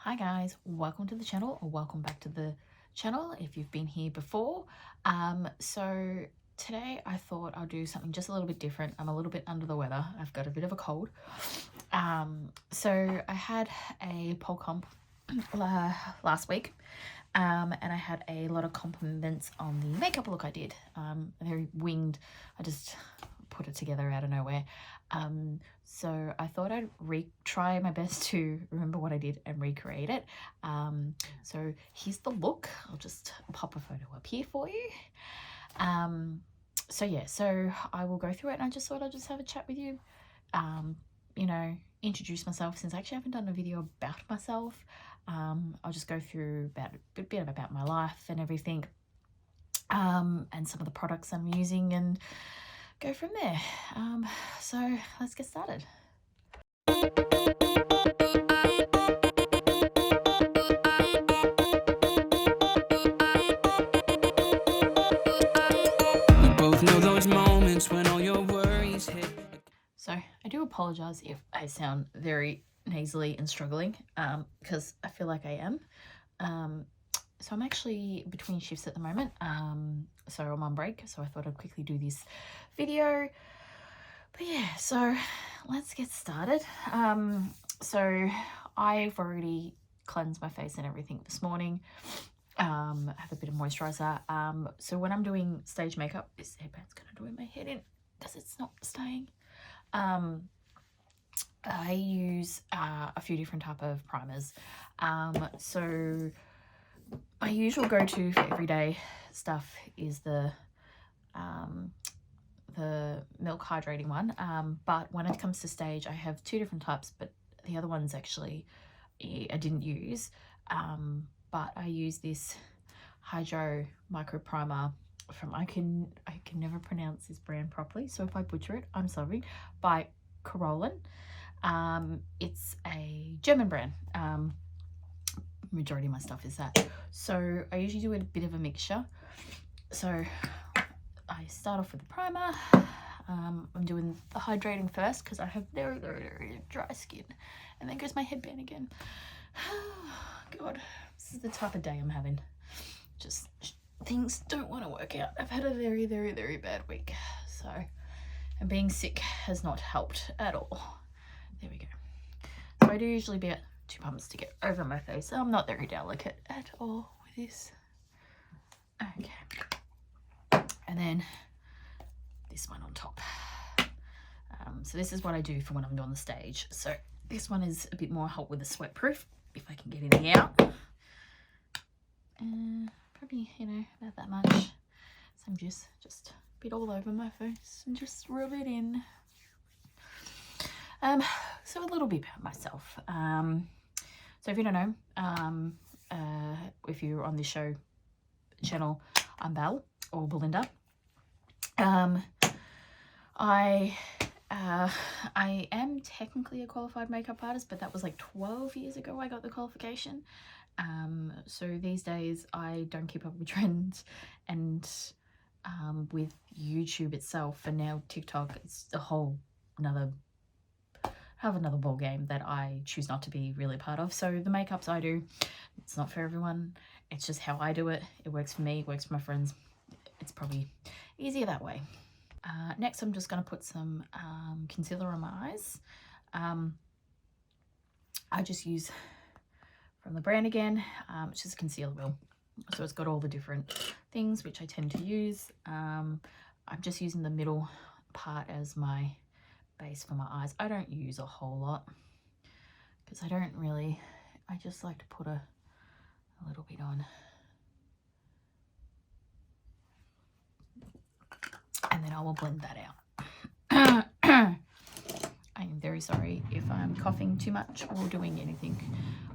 Hi guys, welcome to the channel, or welcome back to the channel if you've been here before. So today I thought I'll do something just a little bit different. I'm a little bit under the weather. I've got a bit of a cold. So I had a pole comp last week, and I had a lot of compliments on the makeup look I did. Very winged. I just put it together out of nowhere. So I thought I'd try my best to remember what I did and recreate it. So here's the look. I'll just pop a photo up here for you. So yeah, so I will go through it, and I just thought I'd just have a chat with you, you know, introduce myself, since I actually haven't done a video about myself. I'll just go through a bit about my life and everything, and some of the products I'm using, and go from there. So let's get started. We both know those moments when all your worries hit. So I do apologize if I sound very nasally and struggling, because I feel like I am. So I'm actually between shifts at the moment, so I'm on break, so I thought I'd quickly do this video. But yeah, so let's get started. So I've already cleansed my face and everything this morning. Have a bit of moisturizer. So when I'm doing stage makeup, this headband's gonna do my head in because it's not staying. I use a few different type of primers. So my usual go-to for everyday stuff is the milk hydrating one, but when it comes to stage, I have two different types, but the other ones actually I didn't use, but I use this hydro micro primer from, I can never pronounce this brand properly, so if I butcher it, I'm sorry, by Kryolan. It's a German brand. Majority of my stuff is that. So I usually do a bit of a mixture. So I start off with the primer. I'm doing the hydrating first because I have very, very, very dry skin, and then goes my headband again. God, this is the type of day I'm having. Just things don't want to work out. I've had a very, very, very bad week, so, and being sick has not helped at all. There we go. So I do usually get 2 pumps to get over my face. I'm not very delicate at all with this. Okay, and then this one on top. So this is what I do for when I'm doing the stage. So this one is a bit more help with the sweat proof, if I can get any out. Probably, you know, about that much. So I'm just a bit all over my face and just rub it in. So a little bit about myself. So if you don't know, if you're on this channel, I'm Belle, or Belinda. I am technically a qualified makeup artist, but that was like 12 years ago I got the qualification. So these days I don't keep up with trends, and with YouTube itself, and now TikTok, it's a whole another ball game that I choose not to be really part of. So the makeups I do, it's not for everyone. It's just how I do it. It works for me, it works for my friends. It's probably easier that way. Next, I'm just going to put some concealer on my eyes. I just use from the brand again. It's just a concealer wheel. So it's got all the different things which I tend to use. I'm just using the middle part as my base for my eyes. I don't use a whole lot because I just like to put a little bit on. And then I will blend that out. I am very sorry if I'm coughing too much or doing anything.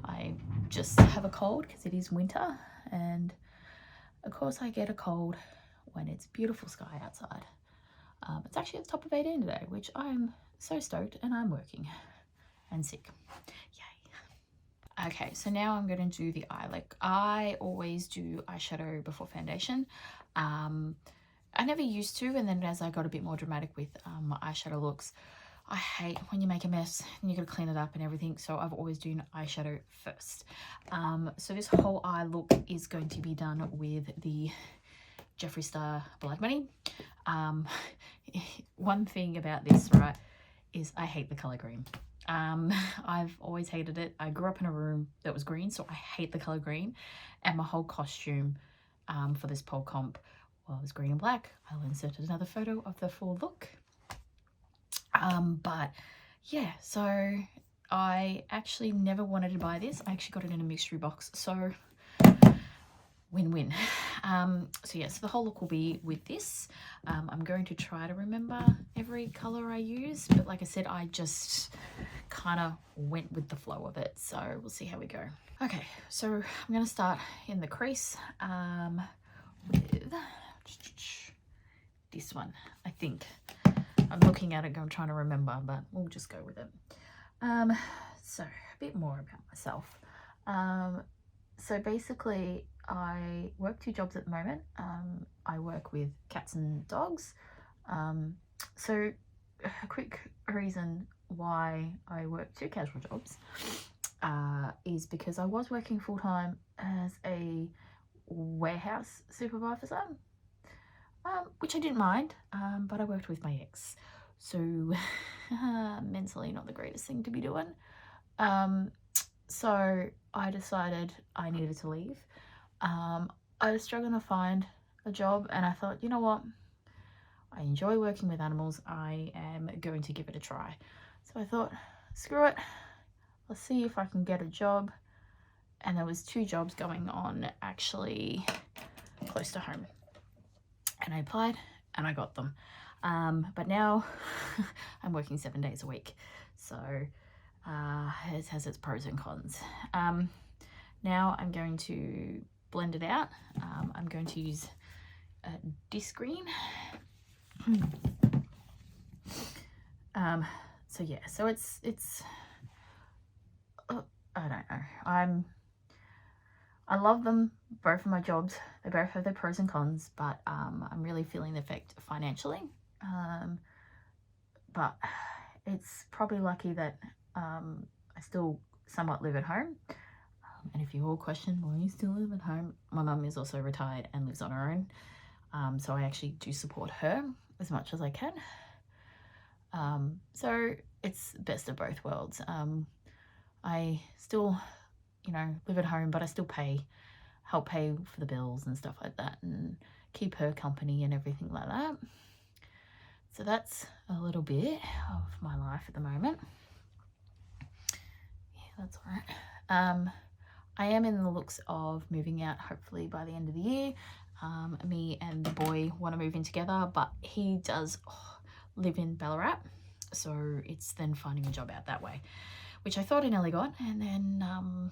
I just have a cold because it is winter, and of course I get a cold when it's beautiful sky outside. It's actually at the top of 18 today, which I'm so stoked, and I'm working and sick. Yay. Okay, so now I'm going to do the eye. Like, I always do eyeshadow before foundation. I never used to, and then as I got a bit more dramatic with my eyeshadow looks, I hate when you make a mess and you gotta clean it up and everything, so I've always done eyeshadow first. So this whole eye look is going to be done with the Jeffree Star Blood Money. One thing about this, right, is I hate the color green. I've always hated it. I grew up in a room that was green, so I hate the color green, and my whole costume for this pole comp was green and black. I'll insert another photo of the full look. But yeah, so I actually never wanted to buy this. I actually got it in a mystery box, so win-win. So yeah, so the whole look will be with this. I'm going to try to remember every color I use, but like I said, I just kind of went with the flow of it, so we'll see how we go. Okay, so I'm going to start in the crease with this one. I think I'm looking at it, I'm trying to remember, but we'll just go with it. So a bit more about myself. So basically, I work 2 jobs at the moment. I work with cats and dogs. So a quick reason why I work 2 casual jobs is because I was working full-time as a warehouse supervisor, which I didn't mind, but I worked with my ex, so mentally not the greatest thing to be doing. So I decided I needed to leave. I was struggling to find a job, and I thought, you know what, I enjoy working with animals, I am going to give it a try. So I thought, screw it, let's see if I can get a job. And there was 2 jobs going on actually close to home, and I applied and I got them. But now I'm working 7 days a week, so it has its pros and cons. Now I'm going to blend it out. I'm going to use disc green. So yeah, so it's I don't know, I love them, both of my jobs. They both have their pros and cons, but I'm really feeling the effect financially. But it's probably lucky that I still somewhat live at home. And if you all question why you still live at home, my mum is also retired and lives on her own. So I actually do support her as much as I can. So it's best of both worlds. I still, you know, live at home, but I still help pay for the bills and stuff like that, and keep her company and everything like that. So that's a little bit of my life at the moment. Yeah, that's all right. I am in the looks of moving out hopefully by the end of the year. Me and the boy want to move in together, but he does live in Ballarat, so it's then finding a job out that way, which I thought I nearly got, and then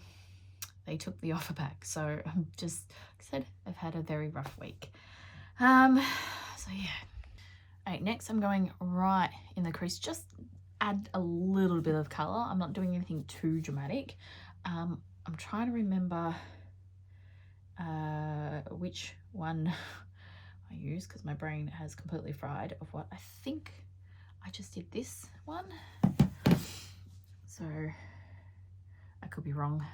they took the offer back. So I'm just, like I said, I've had a very rough week. So yeah. Alright, next I'm going right in the crease, just add a little bit of colour. I'm not doing anything too dramatic. I'm trying to remember which one I use, because my brain has completely fried of what I think. I just did this one, so I could be wrong.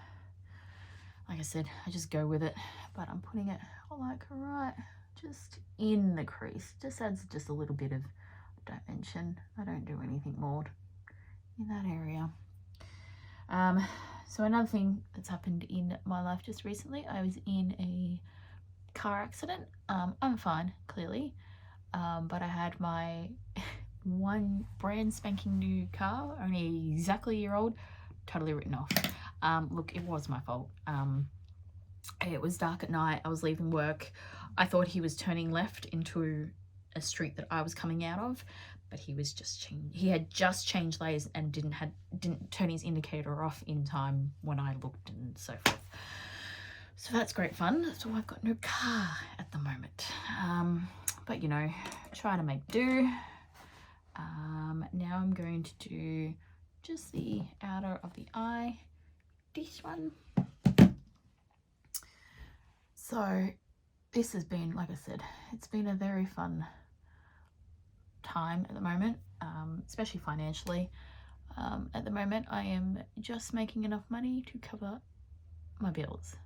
Like I said, I just go with it, but I'm putting it like right just in the crease. Just adds just a little bit of dimension. I don't do anything more in that area. So another thing that's happened in my life just recently, I was in a car accident. I'm fine, clearly, but I had my one brand spanking new car, only exactly a year old, totally written off. Look, it was my fault. It was dark at night, I was leaving work. I thought he was turning left into a street that I was coming out of, but he had just changed lanes and didn't turn his indicator off in time when I looked and so forth. So that's great fun. So I've got no car at the moment, but you know, try to make do. Now I'm going to do just the outer of the eye, this one. So this has been, like I said, it's been a very fun time at the moment. especially financially. At the moment, I am just making enough money to cover my bills.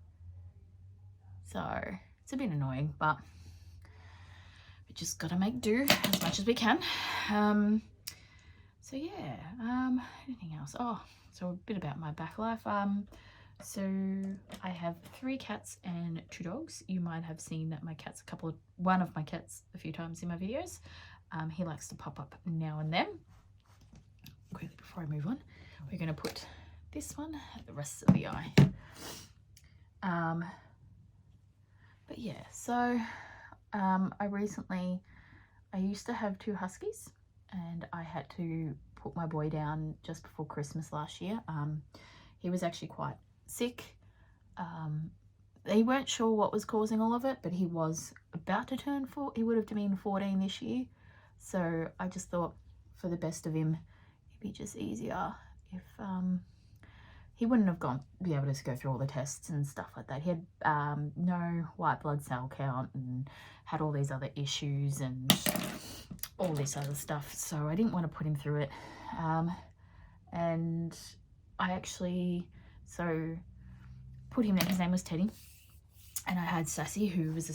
So it's a bit annoying, but we just gotta make do as much as we can. So yeah, anything else? Oh, so a bit about my back life. So I have 3 cats and 2 dogs. You might have seen that one of my cats a few times in my videos. He likes to pop up now and then. Quickly before I move on, we're going to put this one at the rest of the eye. But yeah, so I used to have 2 huskies, and I had to put my boy down just before Christmas last year. He was actually quite sick. They weren't sure what was causing all of it, but he was about to turn 4. He would have been 14 this year. So I just thought, for the best of him, it'd be just easier if he wouldn't have be able to go through all the tests and stuff like that. He had no white blood cell count and had all these other issues and all this other stuff. So I didn't want to put him through it. And I actually put him there. His name was Teddy. And I had Sassy, who was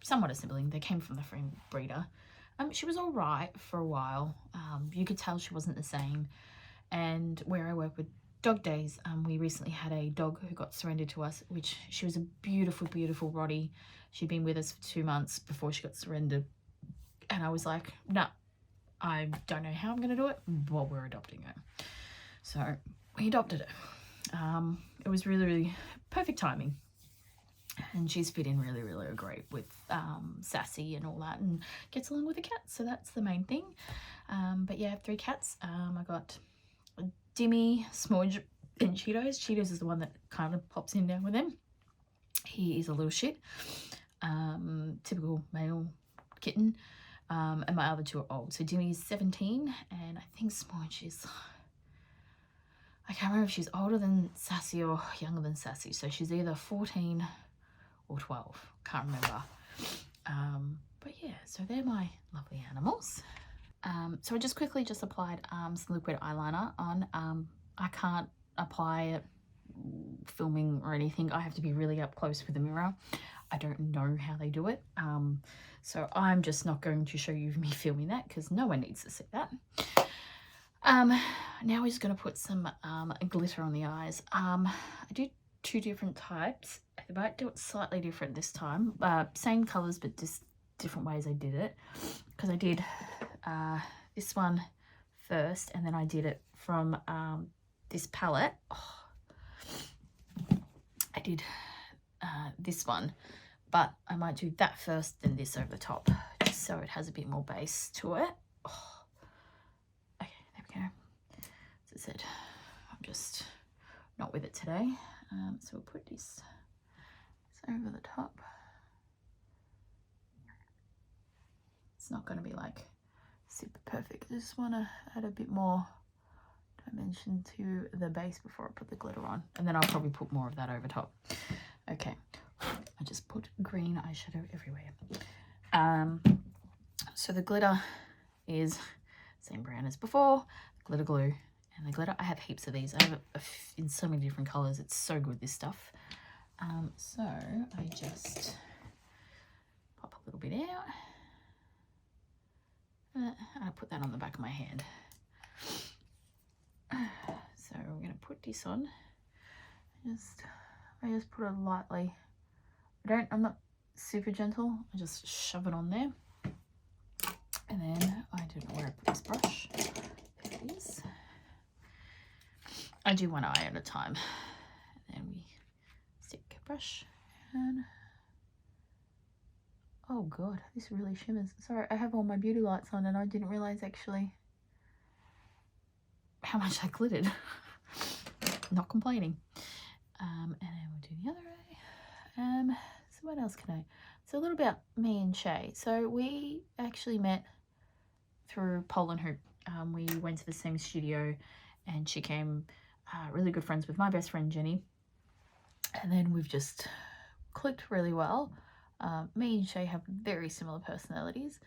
somewhat a sibling. They came from the same breeder. She was all right for a while. You could tell she wasn't the same. And where I work with dog days, we recently had a dog who got surrendered to us, which she was a beautiful, beautiful Rottie. She'd been with us for 2 months before she got surrendered. And I was like, no, I don't know how I'm going to do it, but we're adopting her. So we adopted her. It was really, really perfect timing. And she's fit in really, really great with Sassy and all that, and gets along with the cats. So that's the main thing. But yeah, I have 3 cats. I got Dimmy, Smudge, and Cheetos. Cheetos is the one that kind of pops in now with them. He is a little shit. Typical male kitten. And my other 2 are old. So Dimmy's 17, and I think Smudge is... I can't remember if she's older than Sassy or younger than Sassy. So she's either 14 or 12. Can't remember. But yeah, so they're my lovely animals. So I just quickly applied some liquid eyeliner on. I can't apply it filming or anything. I have to be really up close with the mirror. I don't know how they do it. So I'm just not going to show you me filming that, because no one needs to see that. Now we're just going to put some glitter on the eyes. I did 2 different types. I might do it slightly different this time. Same colours, but just different ways I did it. Because I did this one first, and then I did it from this palette. Oh, I did this one, but I might do that first, then this over the top, just so it has a bit more base to it. Oh. Okay, there we go. As I said, I'm just not with it today. So we'll put this over the top. It's not going to be like super perfect. I just want to add a bit more dimension to the base before I put the glitter on, and then I'll probably put more of that over top. Okay, I just put green eyeshadow everywhere. So the glitter is same brand as before, glitter glue. And the glitter, I have heaps of these. I have in so many different colors. It's so good, this stuff. So I just pop a little bit out. I put that on the back of my hand. So we're going to put this on. I just put it lightly. I'm not super gentle. I just shove it on there. And then I don't know where I put this brush. There it is. I do one eye at a time. And then we stick a brush and oh god, this really shimmers. Sorry, I have all my beauty lights on and I didn't realize actually how much I glittered. Not complaining. And then we'll do the other eye. So what else can I? So a little about me and Shay. So we actually met through pole and hoop. We went to the same studio, and she came really good friends with my best friend Jenny, and then we've just clicked really well. Me and Shay have very similar personalities.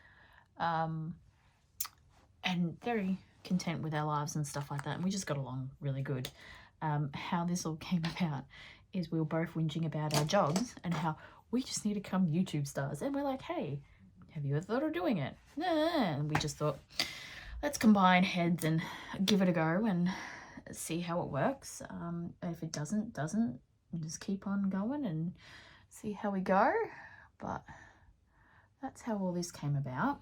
and very content with our lives and stuff like that, and we just got along really good. How this all came about is we were both whinging about our jobs and how we just need to become YouTube stars, and we're like, hey, have you ever thought of doing it? And we just thought, let's combine heads and give it a go and see how it works. If it doesn't, just keep on going and see how we go. But that's how all this came about.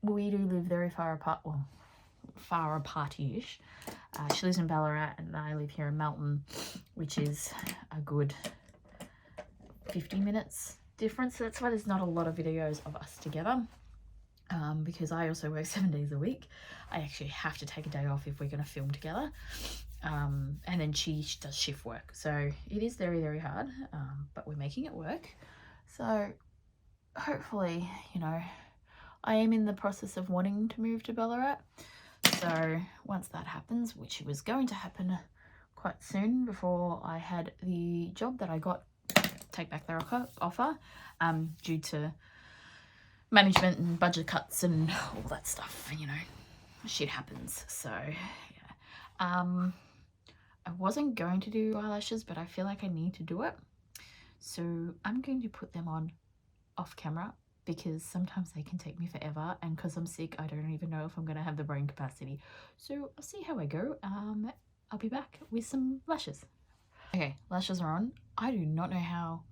We do live very far apart, well, far apart-ish. She lives in Ballarat and I live here in Melton, which is a good 50 minutes difference. So that's why there's not a lot of videos of us together, because I also work 7 days a week. I actually have to take a day off if we're going to film together, and then she does shift work, so it is very, very hard, but we're making it work. So hopefully, you know, I am in the process of wanting to move to Ballarat, so once that happens, which was going to happen quite soon before I had the job that I got, take back their offer, due to management and budget cuts and all that stuff, you know, shit happens. So yeah, I wasn't going to do eyelashes, but I feel like I need to do it, so I'm going to put them on off camera, because sometimes they can take me forever, and because I'm sick I don't even know if I'm going to have the brain capacity. So I'll see how I go. I'll be back with some lashes. Okay, lashes are on. I do not know how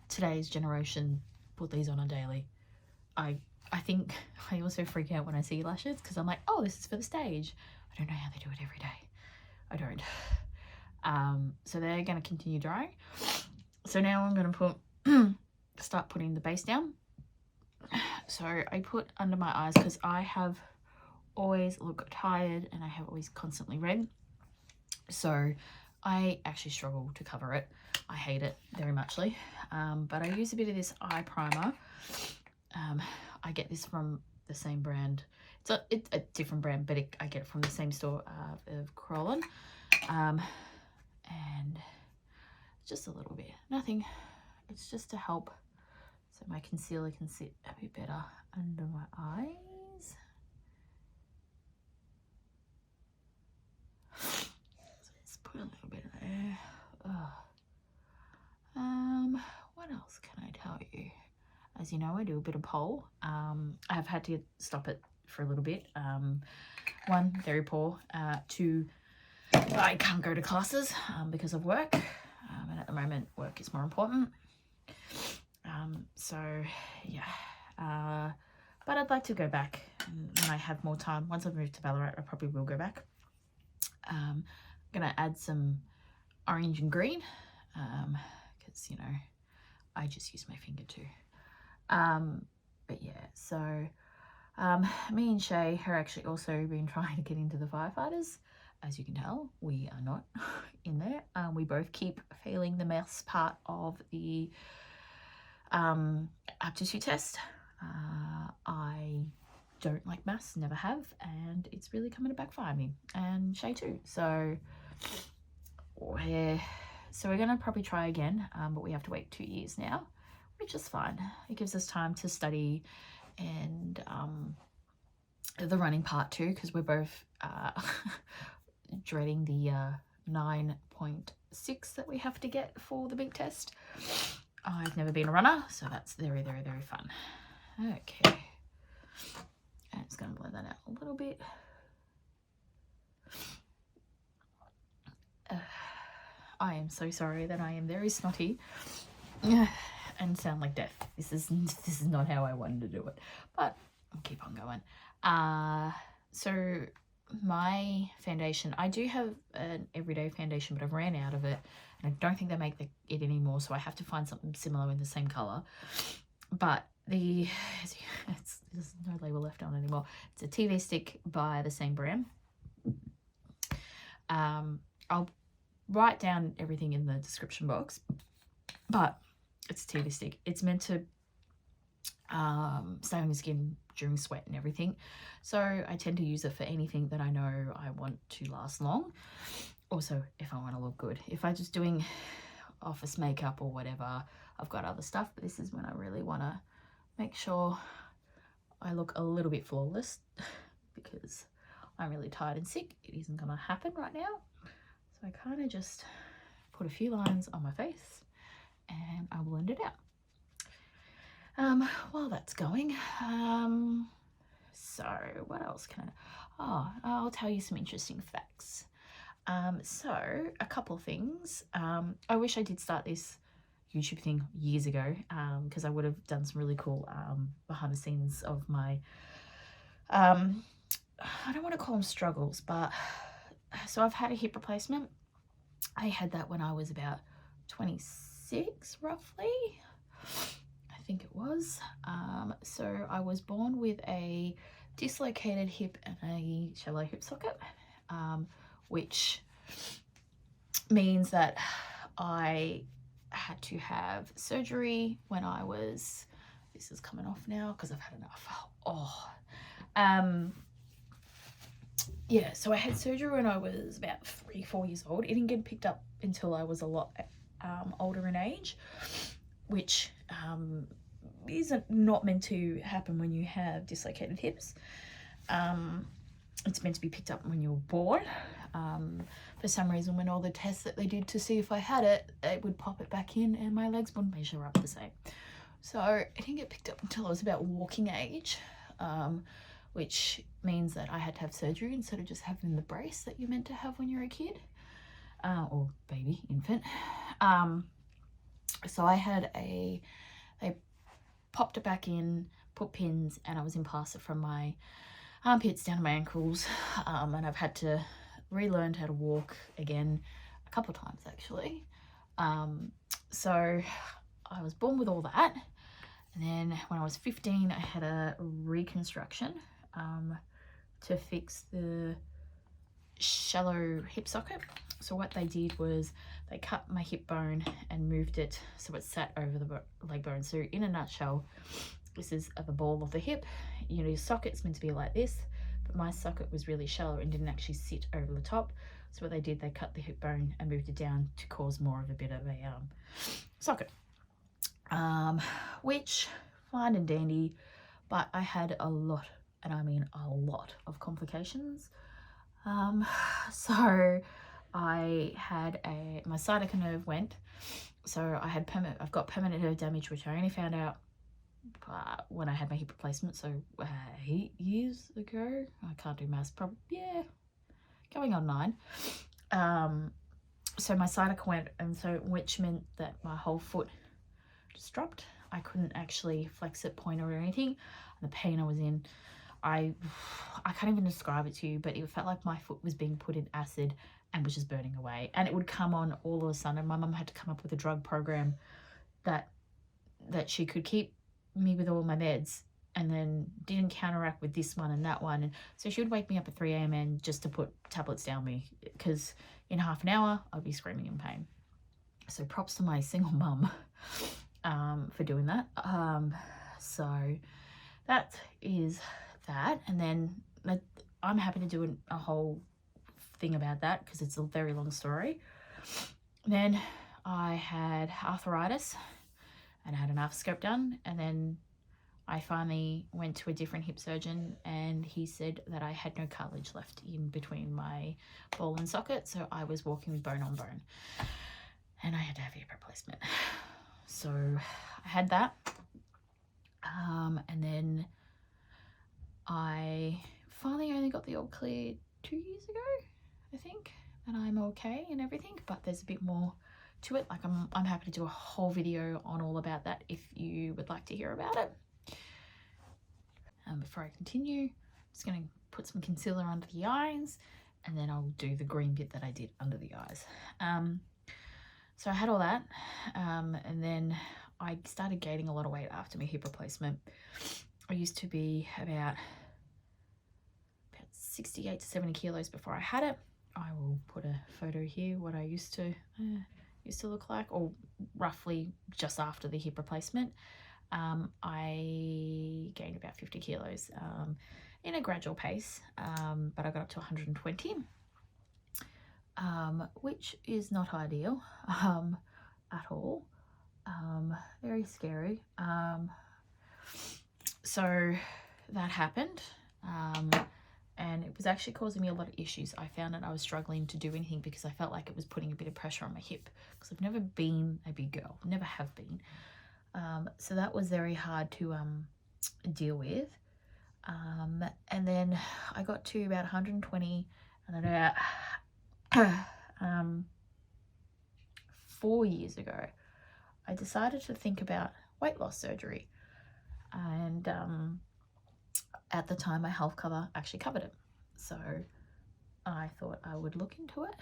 today's generation put these on daily. I think I also freak out when I see lashes, because I'm like, oh, this is for the stage. I don't know how they do it every day. I don't. So they're going to continue drying. So now I'm going to start putting the base down. So I put under my eyes because I have always looked tired and I have always constantly red. So I actually struggle to cover it. I hate it very muchly. But I use a bit of this eye primer. I get this from the same brand. It's a different brand, but I get it from the same store of Kryolan. And just a little bit. Nothing. It's just to help so my concealer can sit a bit better under my eyes. So let's put a little bit there. What else can I tell you? As you know, I do a bit of pole. I've had to stop it for a little bit. One, very poor. Two, I can't go to classes because of work. And at the moment, work is more important. So yeah, but I'd like to go back when I have more time. Once I've moved to Ballarat, I probably will go back. I'm gonna add some orange and green, because you know, I just use my finger too. But yeah, so me and Shay are actually also been trying to get into the firefighters. As you can tell, we are not in there. We both keep failing the maths part of the aptitude test. I don't like maths, never have, and it's really coming to backfire me, and Shay too. So we're gonna probably try again, but we have to wait 2 years now, which is fine. It gives us time to study and the running part too, because we're both dreading the 9.6 that we have to get for the big test. I've never been a runner, so that's very, very, very fun. Okay, and it's going to blend that out a little bit. I am so sorry that I am very snotty and sound like death. This is not how I wanted to do it, but I'll keep on going. So my foundation, I do have an everyday foundation, but I've ran out of it, and I don't think they make it anymore, so I have to find something similar in the same color. But there's no label left on anymore. It's a TV stick by the same brand. I'll write down everything in the description box, but it's a TV stick. It's meant to stay on your skin during sweat and everything, so I tend to use it for anything that I know I want to last long. Also, if I want to look good. If I'm just doing office makeup or whatever, I've got other stuff, but this is when I really want to make sure I look a little bit flawless. because I'm really tired and sick. It isn't going to happen right now. So I kind of just put a few lines on my face and I'll blend it out. While that's going, so what else can I'll tell you some interesting facts. So a couple of things. I wish I did start this YouTube thing years ago, because I would have done some really cool behind the scenes of my I don't want to call them struggles, but so I've had a hip replacement. I had that when I was about 26 roughly, I think it was. So I was born with a dislocated hip and a shallow hip socket, which means that I had to have surgery when I was, this is coming off now because I've had enough. Yeah, so I had surgery when I was about 3-4 years old. It didn't get picked up until I was a lot older in age, which isn't not meant to happen when you have dislocated hips. It's meant to be picked up when you were born. For some reason, when all the tests that they did to see if I had it, they would pop it back in and my legs wouldn't measure up the same. So it didn't get picked up until I was about walking age, which means that I had to have surgery instead of just having the brace that you're meant to have when you're a kid, or baby, infant. So I had they popped it back in, put pins, and I was in plaster from my armpits down to my ankles, and I've had to relearn how to walk again a couple of times actually. So I was born with all that, and then when I was 15 I had a reconstruction to fix the shallow hip socket. So what they did was they cut my hip bone and moved it so it sat over the leg bone. So in a nutshell, this is at the ball of the hip. You know, your socket's meant to be like this, but my socket was really shallow and didn't actually sit over the top. So what they did, they cut the hip bone and moved it down to cause more of a bit of a socket, which fine and dandy, but I had a lot, and I mean a lot of complications. So I had my sciatica nerve went, so I had I've got permanent nerve damage, which I only found out when I had my hip replacement, so 8 years ago. I can't do maths, probably, yeah, going on 9. So my sciatica went, and so which meant that my whole foot just dropped. I couldn't actually flex it, point or anything, and the pain I was in, I can't even describe it to you, but it felt like my foot was being put in acid and was just burning away, and it would come on all of a sudden. My mum had to come up with a drug program that she could keep me with all my meds, and then didn't counteract with this one and that one, and so she would wake me up at 3 a.m. and just to put tablets down me, because in half an hour I'd be screaming in pain. So props to my single mum for doing that. So that is that, and then I'm happy to do a whole thing about that because it's a very long story. Then I had arthritis and I had an arthroscope done, and then I finally went to a different hip surgeon, and he said that I had no cartilage left in between my ball and socket, so I was walking with bone on bone, and I had to have a hip replacement. So I had that, and then I finally only got the all clear 2 years ago, I think, and I'm okay and everything, but there's a bit more to it. Like I'm happy to do a whole video on all about that if you would like to hear about it. Before I continue, I'm just going to put some concealer under the eyes, and then I'll do the green bit that I did under the eyes. So I had all that, and then I started gaining a lot of weight after my hip replacement. I used to be about 68 to 70 kilos before I had it. I will put a photo here what I used to look like, or roughly just after the hip replacement. I gained about 50 kilos in a gradual pace, but I got up to 120, which is not ideal at all. Very scary. So that happened, and it was actually causing me a lot of issues. I found that I was struggling to do anything because I felt like it was putting a bit of pressure on my hip, because I've never been a big girl, never have been. So that was very hard to deal with. And then I got to about 120, and then about 4 years ago, I decided to think about weight loss surgery. And at the time, my health cover actually covered it. So I thought I would look into it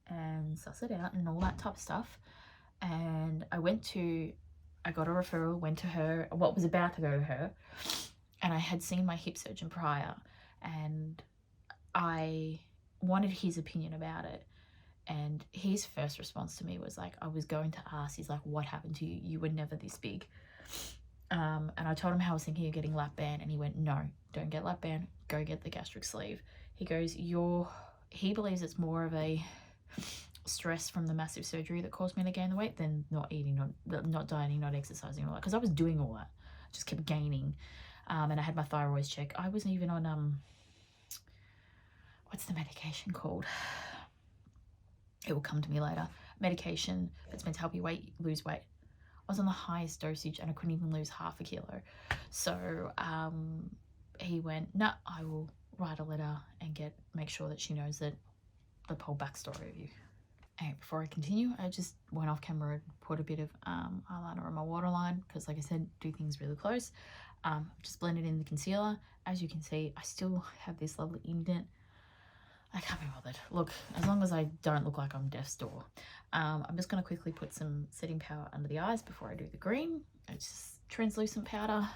and suss it out and all that type of stuff. And I got a referral, went to her, was about to go to her, and I had seen my hip surgeon prior, and I wanted his opinion about it. And his first response to me was like, I was going to ask, he's like, what happened to you? You were never this big. And I told him how I was thinking of getting lap band, and he went, no, don't get lap band, go get the gastric sleeve. He goes, he believes it's more of a stress from the massive surgery that caused me to gain the weight than not eating, not dieting, not exercising, all that, because I was doing all that, just kept gaining. And I had my thyroid check. I wasn't even on what's the medication called? It will come to me later. Medication that's meant to help you lose weight. I was on the highest dosage and I couldn't even lose half a kilo. So he went, no, I will write a letter and make sure that she knows that the whole backstory of you. And before I continue, I just went off camera and put a bit of eyeliner on my waterline, because like I said, do things really close. Just blended in the concealer. As you can see, I still have this lovely indent. I can't be bothered. Look, as long as I don't look like I'm death's door. I'm just going to quickly put some setting powder under the eyes before I do the green. It's just translucent powder.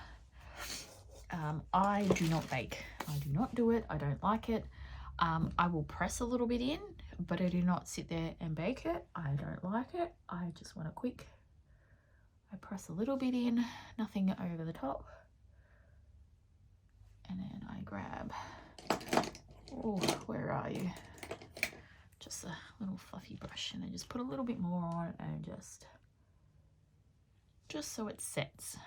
I do not bake. I do not do it. I don't like it. I will press a little bit in, but I do not sit there and bake it. I don't like it. I just want I press a little bit in, nothing over the top. And then I grab, oh, where are you? Just a little fluffy brush, and I just put a little bit more on it, and just so it sets.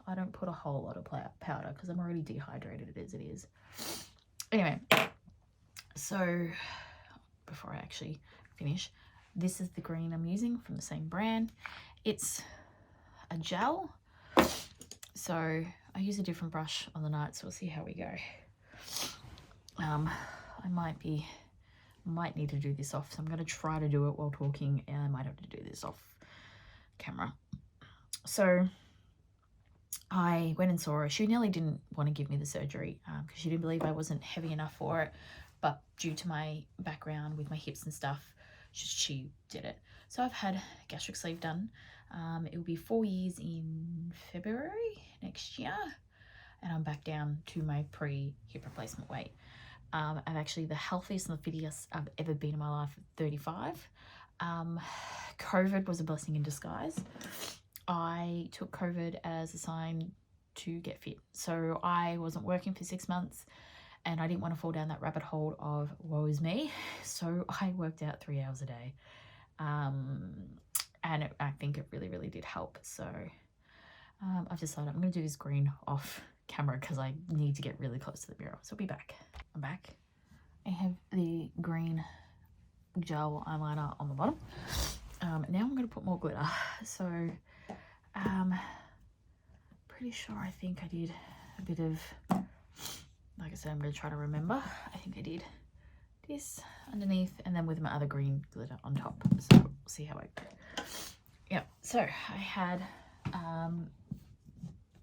I don't put a whole lot of powder because I'm already dehydrated as it is. Anyway, so before I actually finish, this is the green I'm using from the same brand. It's a gel, so I use a different brush on the night, so we'll see how we go. I might need to do this off, so I'm going to try to do it while talking, and I might have to do this off camera. So I went and saw her. She nearly didn't want to give me the surgery because she didn't believe I wasn't heavy enough for it, but due to my background with my hips and stuff, she did it. So I've had gastric sleeve done. It will be 4 years in February next year, and I'm back down to my pre-hip replacement weight. I'm actually the healthiest and the fittest I've ever been in my life at 35. COVID was a blessing in disguise. I took COVID as a sign to get fit. So I wasn't working for 6 months, and I didn't want to fall down that rabbit hole of woe is me. So I worked out 3 hours a day. And I think it really, really did help. So I've decided I'm going to do this green off camera because I need to get really close to the mirror. So I'll be back. I'm back. I have the green gel eyeliner on the bottom. Now I'm going to put more glitter. So pretty sure I think I did a bit of, like I said, I'm going to try to remember. I think I did this underneath and then with my other green glitter on top. So we'll see how I go. Yeah, so I had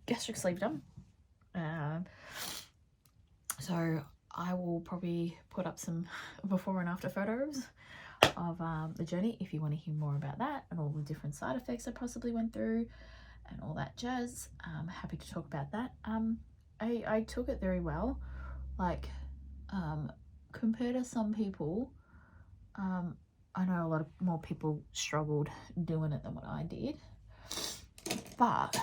gastric sleeve done. So I will probably put up some before and after photos of the journey if you want to hear more about that and all the different side effects I possibly went through and all that jazz. I'm happy to talk about that. I took it very well. Like compared to some people, I know a lot of more people struggled doing it than what I did, but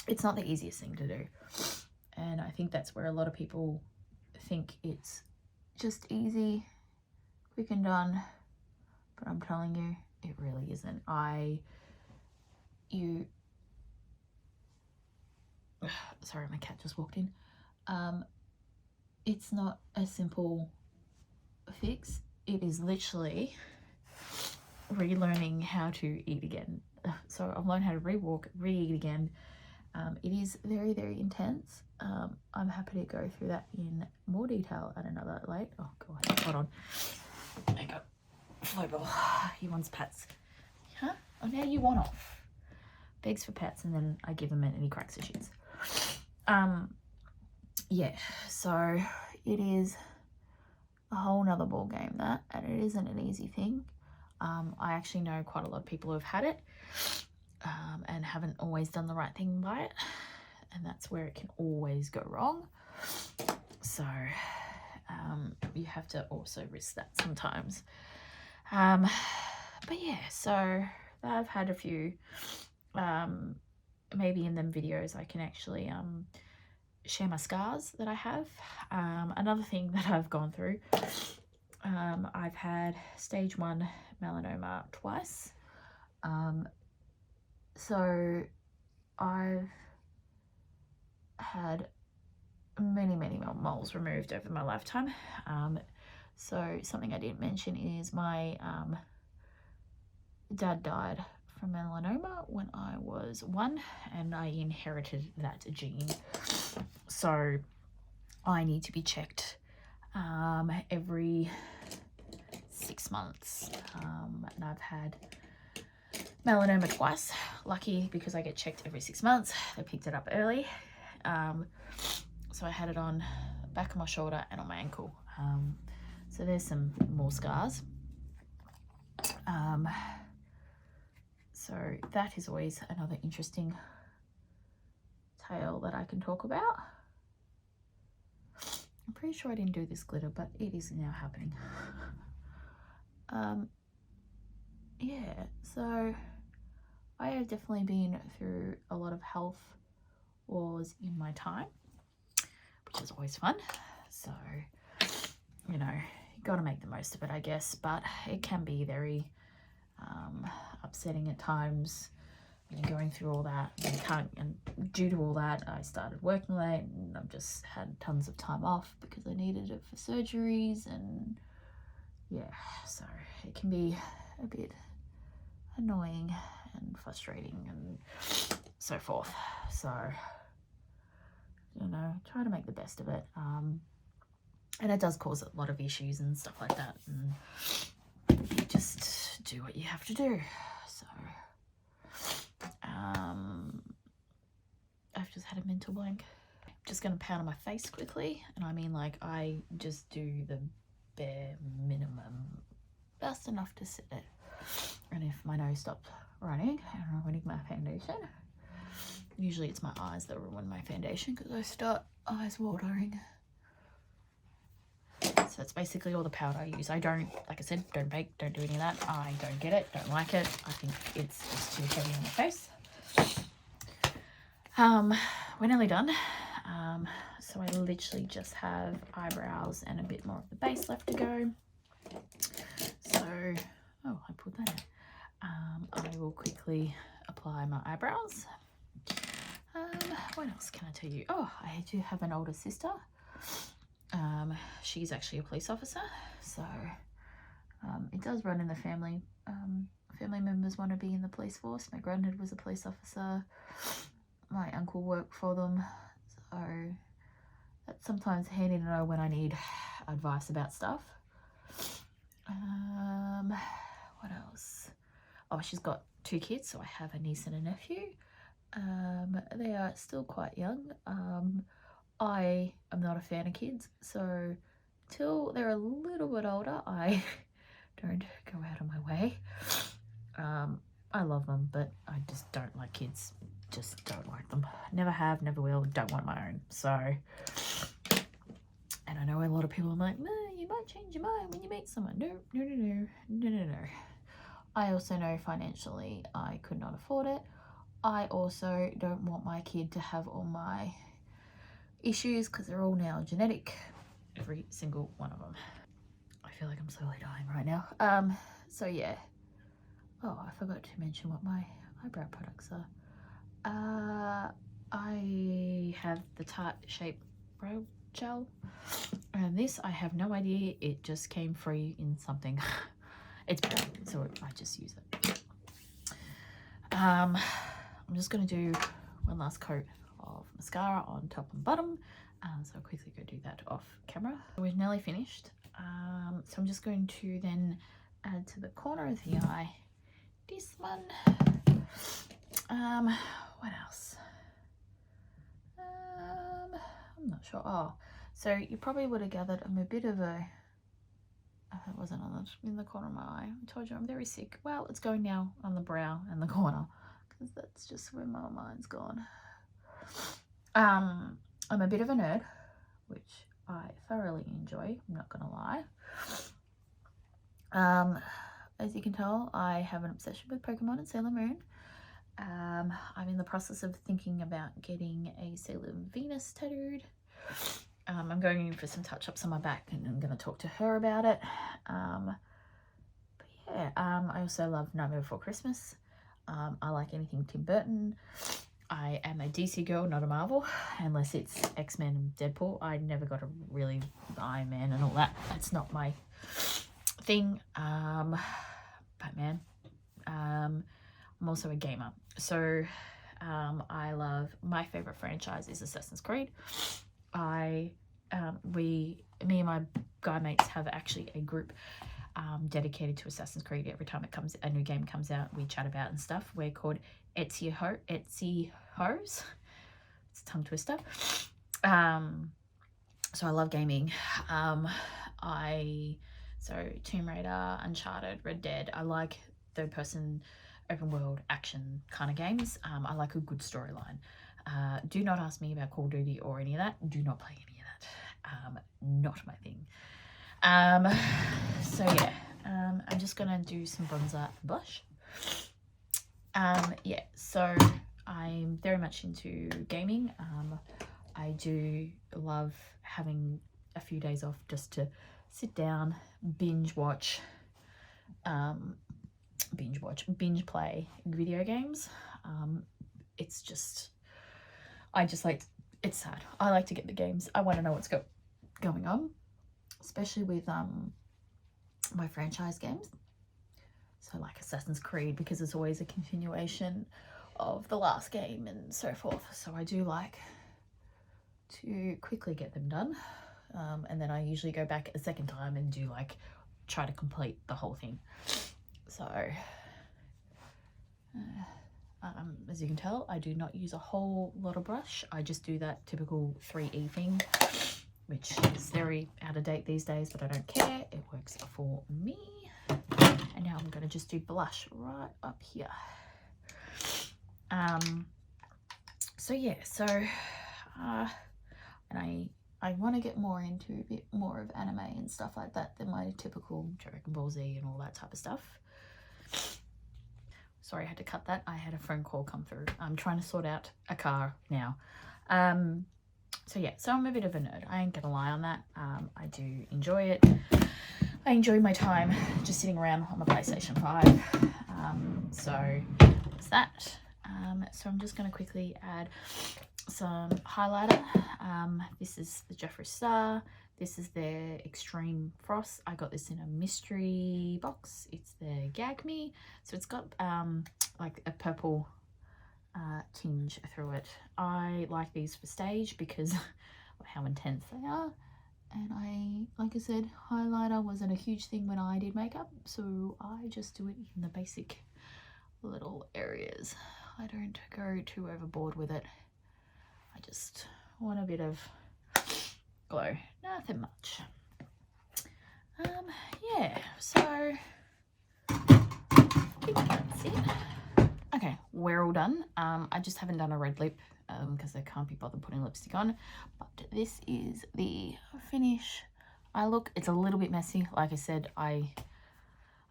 it's not the easiest thing to do, and I think that's where a lot of people think it's just easy, quick and done, but I'm telling you, it really isn't. I you, sorry, my cat just walked in. It's not a simple fix. It is literally relearning how to eat again. So I've learned how to re-walk, re-eat again. It is very, very intense. I'm happy to go through that in more detail at another oh god, hold on. There you go. Flowball. He wants pats. Huh? Oh, now you want off. Begs for pats, and then I give him it and he cracks the shits. Yeah, so it is a whole nother ball game, that, and it isn't an easy thing. I actually know quite a lot of people who have had it and haven't always done the right thing by it, and that's where it can always go wrong. So you have to also risk that sometimes. But yeah, so I've had a few. Maybe in them videos I can actually share my scars that I have. Another thing that I've gone through, I've had stage 1 melanoma twice. So I've had many moles removed over my lifetime. So something I didn't mention is my dad died from melanoma when I was 1, and I inherited that gene. So I need to be checked every 6 months. And I've had melanoma twice. Lucky because I get checked every 6 months. They picked it up early. So I had it on the back of my shoulder and on my ankle. So there's some more scars. So that is always another interesting tale that I can talk about. I'm pretty sure I didn't do this glitter, but it is now happening. Yeah, so I have definitely been through a lot of health wars in my time, which is always fun. So, you know, you got to make the most of it, I guess, but it can be very upsetting at times when you're going through all that. And due to all that, I started working late, and I've just had tons of time off because I needed it for surgeries, and yeah, so it can be a bit annoying and frustrating and so forth. So, you know, try to make the best of it. And it does cause a lot of issues and stuff like that, and you just do what you have to do. So I've just had a mental blank. I'm just gonna powder my face quickly, and I mean, like, I just do the bare minimum, just enough to set it. And if my nose stops running and ruining my foundation, usually it's my eyes that ruin my foundation because I start eyes watering. So that's basically all the powder I use. I don't, like I said, don't bake, don't do any of that. I don't get it, don't like it. I think it's just too heavy on the face. We're nearly done. So I literally just have eyebrows and a bit more of the base left to go. So, oh, I pulled that out. I will quickly apply my eyebrows. What else can I tell you? Oh, I do have an older sister. She's actually a police officer, so it does run in the family. Family members want to be in the police force. My granddad was a police officer. My uncle worked for them, so that's sometimes handy to know when I need advice about stuff. What else? Oh, she's got 2 kids, so I have a niece and a nephew. They are still quite young. I am not a fan of kids, so till they're a little bit older, I don't go out of my way. I love them, but I just don't like kids. Just don't like them. Never have, never will, don't want my own. So, and I know a lot of people are like, no, you might change your mind when you meet someone. No. I also know financially I could not afford it. I also don't want my kid to have all my issues because they're all now genetic, every single one of them. I feel like I'm slowly dying right now. So yeah. Oh, I forgot to mention what my eyebrow products are. I have the Tart Shape Brow Gel, and this I have no idea. It just came free in something. It's brown, so I just use it. I'm just gonna do one last coat of mascara on top and bottom, so I'll quickly go do that off camera. We're nearly finished, so I'm just going to then add to the corner of the eye this one. What else? I'm not sure. Oh, so you probably would have gathered I'm a bit of a, it wasn't on in the corner of my eye. I told you I'm very sick. Well, it's going now on the brow and the corner, because that's just where my mind's gone. I'm a bit of a nerd, which I thoroughly enjoy, I'm not gonna lie. As you can tell, I have an obsession with Pokemon and Sailor Moon. I'm in the process of thinking about getting a Sailor Venus tattooed. I'm going in for some touch-ups on my back, and I'm going to talk to her about it. But yeah, I also love Nightmare Before Christmas. I like anything Tim Burton. I am a DC girl, not a Marvel, unless it's X-Men and Deadpool. I never got a really Iron Man and all that. That's not my thing. Batman. I'm also a gamer, so I love, my favorite franchise is Assassin's Creed. Me and my guy mates have actually a group dedicated to Assassin's Creed. Every time a new game comes out, we chat about and stuff. We're called Etsy Hos. It's a tongue twister. So I love gaming. So Tomb Raider, Uncharted, Red Dead. I like third person open world action kind of games. I like a good storyline. Do not ask me about Call of Duty or any of that. Do not play any of that. Not my thing. So yeah, I'm just gonna do some bronzer and blush. Yeah, so I'm very much into gaming. I do love having a few days off just to sit down, binge play video games. It's just, it's sad. I like to get the games. I want to know what's going on, especially with my franchise games. So like Assassin's Creed, because it's always a continuation of the last game and so forth. So I do like to quickly get them done. And then I usually go back a second time and do try to complete the whole thing. So as you can tell, I do not use a whole lot of brush. I just do that typical 3E thing, which is very out of date these days, but I don't care. It works for me. And now I'm going to just do blush right up here. So yeah, and I want to get more into a bit more of anime and stuff like that than my typical Dragon Ball Z and all that type of stuff. Sorry, I had to cut that. I had a phone call come through. I'm trying to sort out a car now. So yeah, so I'm a bit of a nerd. I ain't gonna lie on that. I do enjoy it. I enjoy my time just sitting around on the PlayStation 5. So that's that. So I'm just gonna quickly add some highlighter. This is the Jeffree Star. This is their Extreme Frost. I got this in a mystery box. It's the Gag Me. So it's got like a purple tinge through it. I like these for stage because of how intense they are. And like I said, highlighter wasn't a huge thing when I did makeup. So I just do it in the basic little areas. I don't go too overboard with it. I just want a bit of glow, nothing much. Yeah, so I think that's it. Okay, we're all done. I just haven't done a red lip because I can't be bothered putting lipstick on, but this is the finish eye look. It's a little bit messy. Like I said, I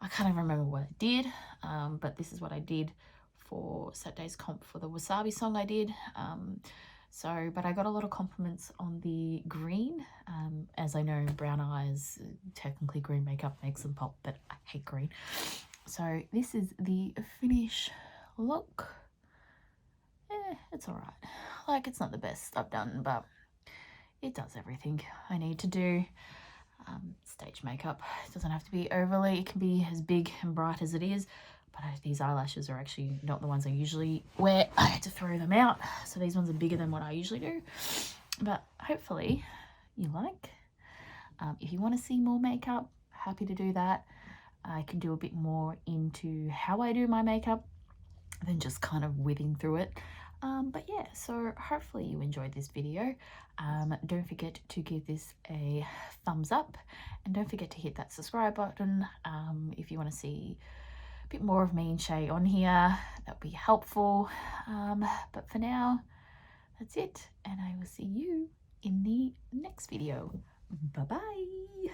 can't even remember what I did, but this is what I did for Saturday's comp for the Wasabi song I did. But I got a lot of compliments on the green. As I know, brown eyes, technically green makeup makes them pop, but I hate green. So this is the finish look. It's alright. Like, it's not the best I've done, but it does everything I need to do. Stage makeup, it doesn't have to be overly, it can be as big and bright as it is, but these eyelashes are actually not the ones I usually wear. I had to throw them out, so these ones are bigger than what I usually do, but hopefully you like. If you want to see more makeup, happy to do that. I can do a bit more into how I do my makeup than just kind of whizzing through it. But yeah, so hopefully you enjoyed this video. Don't forget to give this a thumbs up, and don't forget to hit that subscribe button if you want to see a bit more of me and Shay on here. That would be helpful. But for now, that's it, and I will see you in the next video. Bye bye.